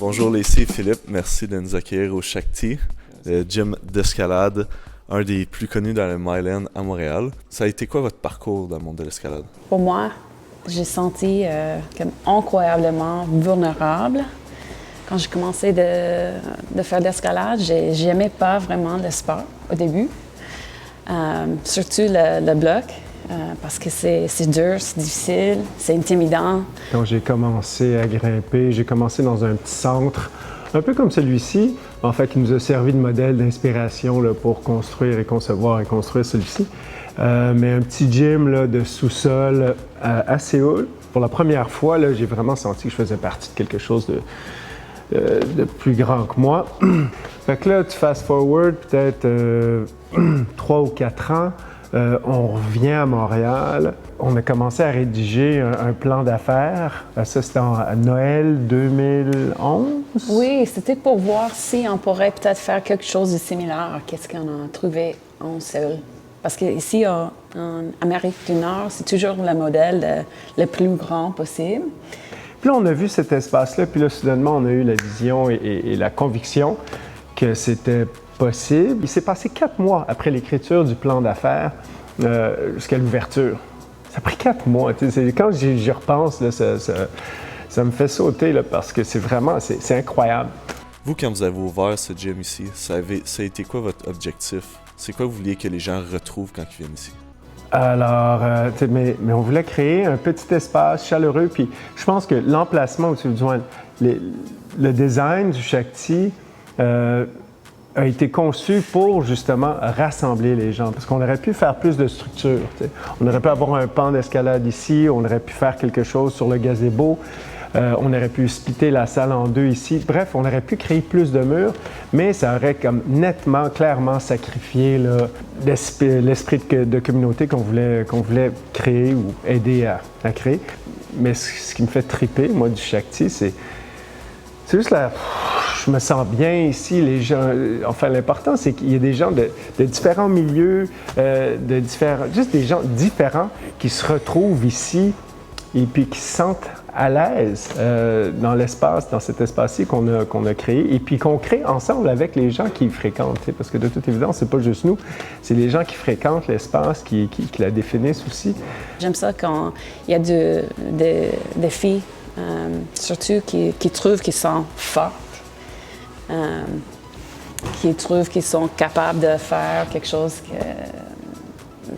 Bonjour Lacey et Philippe, merci de nous accueillir au Shakti, le gym d'escalade, un des plus connus dans le Myland à Montréal. Ça a été quoi votre parcours dans le monde de l'escalade? Pour moi, j'ai senti comme incroyablement vulnérable. Quand j'ai commencé de faire de l'escalade, j'aimais pas vraiment le sport au début, surtout le bloc. Parce que c'est dur, c'est difficile, c'est intimidant. Quand j'ai commencé à grimper, j'ai commencé dans un petit centre, un peu comme celui-ci, en fait, qui nous a servi de modèle d'inspiration pour construire et concevoir et construire celui-ci. Mais un petit gym là, de sous-sol à Séoul. Pour la première fois, là, j'ai vraiment senti que je faisais partie de quelque chose de plus grand que moi. Fait que là, tu fast forward peut-être 3 ou 4 ans. On revient à Montréal. On a commencé à rédiger un plan d'affaires. Ça, c'était à Noël 2011. Oui, c'était pour voir si on pourrait peut-être faire quelque chose de similaire à ce qu'on a trouvé en Séoul. Parce qu'ici, en Amérique du Nord, c'est toujours le modèle le plus grand possible. Puis là, on a vu cet espace-là, puis là, soudainement, on a eu la vision et la conviction que c'était possible. Il s'est passé 4 mois après l'écriture du plan d'affaires jusqu'à l'ouverture. Ça a pris 4 mois. Quand j'y repense, là, ça me fait sauter là, parce que c'est vraiment c'est incroyable. Vous, quand vous avez ouvert ce gym ici, ça a été quoi votre objectif? C'est quoi vous vouliez que les gens retrouvent quand ils viennent ici? Alors, mais on voulait créer un petit espace chaleureux. Puis je pense que l'emplacement où tu besoin, le design du Shakti a été conçu pour justement rassembler les gens. Parce qu'on aurait pu faire plus de structure. T'sais. On aurait pu avoir un pan d'escalade ici, on aurait pu faire quelque chose sur le gazebo, on aurait pu splitter la salle en 2 ici. Bref, on aurait pu créer plus de murs, mais ça aurait comme nettement, clairement sacrifié là, l'esprit de communauté qu'on voulait créer ou aider à créer. Mais ce qui me fait triper, moi, du Shakti, c'est juste la... Je me sens bien ici, les gens... Enfin, l'important, c'est qu'il y a des gens de différents milieux, juste des gens différents qui se retrouvent ici et puis qui se sentent à l'aise dans l'espace, dans cet espace-ci qu'on a créé et puis qu'on crée ensemble avec les gens qui y fréquentent. Parce que de toute évidence, c'est pas juste nous, c'est les gens qui fréquentent l'espace, qui la définissent aussi. J'aime ça quand il y a des filles, surtout qui trouvent qu'ils sont fortes. Qui trouvent qu'ils sont capables de faire quelque chose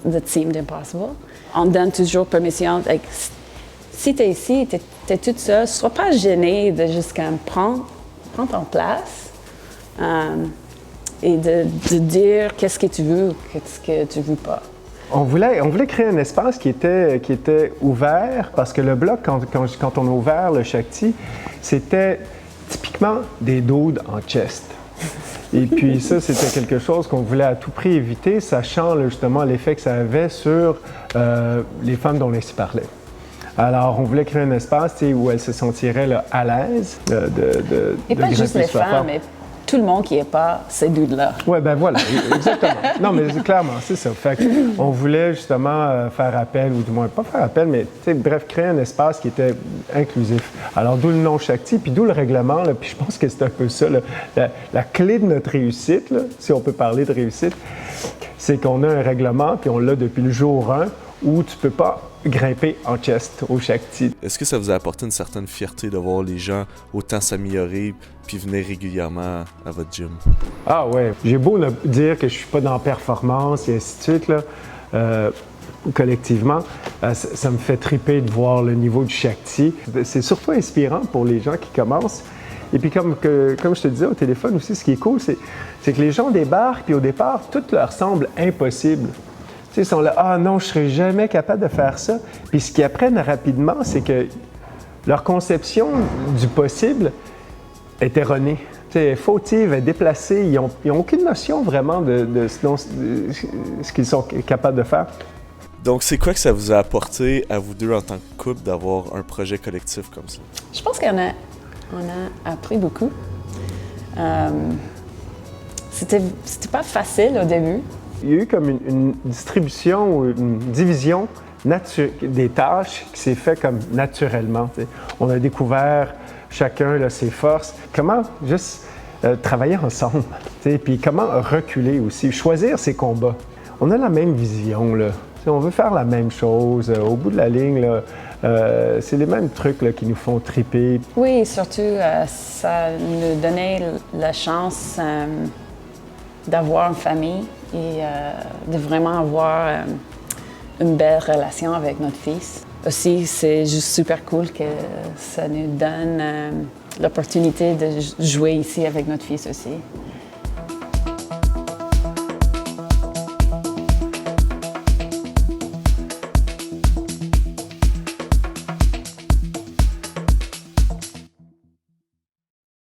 de team d'impossible. On donne toujours permission. Si tu es ici, tu es toute seule, ne sois pas gênée de juste prendre ton place et de dire qu'est-ce que tu veux ou qu'est-ce que tu veux pas. On voulait créer un espace qui était ouvert parce que le bloc, quand on a ouvert le Shakti, c'était typiquement des dudes en chest. Et puis ça, c'était quelque chose qu'on voulait à tout prix éviter, sachant là, justement l'effet que ça avait sur les femmes dont Lacey parlait. Alors, on voulait créer un espace où elles se sentiraient là, à l'aise Et pas juste les femmes, mais tout le monde qui n'est pas ces dudes-là. Oui, ben voilà, exactement. Non, mais clairement, c'est ça. Fait qu'on voulait justement faire appel, ou du moins pas faire appel, mais bref, créer un espace qui était inclusif. Alors, d'où le nom Shakti, puis d'où le règlement, là, puis je pense que c'est un peu ça, là, la clé de notre réussite, là, si on peut parler de réussite, c'est qu'on a un règlement, puis on l'a depuis le jour 1, où tu peux pas grimper en chest au Shakti. Est-ce que ça vous a apporté une certaine fierté de voir les gens autant s'améliorer puis venir régulièrement à votre gym? Ah ouais, j'ai beau dire que je suis pas dans la performance et ainsi de suite, là, collectivement, ça me fait triper de voir le niveau du Shakti. C'est surtout inspirant pour les gens qui commencent. Et puis comme je te disais au téléphone aussi, ce qui est cool, c'est que les gens débarquent, puis au départ, tout leur semble impossible. Ils sont là, « Ah non, je ne serai jamais capable de faire ça. » Puis ce qu'ils apprennent rapidement, c'est que leur conception du possible est erronée, est fautive, est déplacée. Ils n'ont aucune notion vraiment de ce qu'ils sont capables de faire. Donc, c'est quoi que ça vous a apporté à vous deux en tant que couple d'avoir un projet collectif comme ça? Je pense qu'on a appris beaucoup. C'était pas facile au début. Il y a eu comme une distribution ou une division des tâches qui s'est fait comme naturellement. T'sais. On a découvert chacun là, ses forces. Comment juste travailler ensemble, puis comment reculer aussi, choisir ses combats. On a la même vision, là. On veut faire la même chose. Au bout de la ligne, là, c'est les mêmes trucs là, qui nous font triper. Oui, surtout, ça nous donnait la chance d'avoir une famille et de vraiment avoir une belle relation avec notre fils. Aussi, c'est juste super cool que ça nous donne l'opportunité de jouer ici avec notre fils aussi.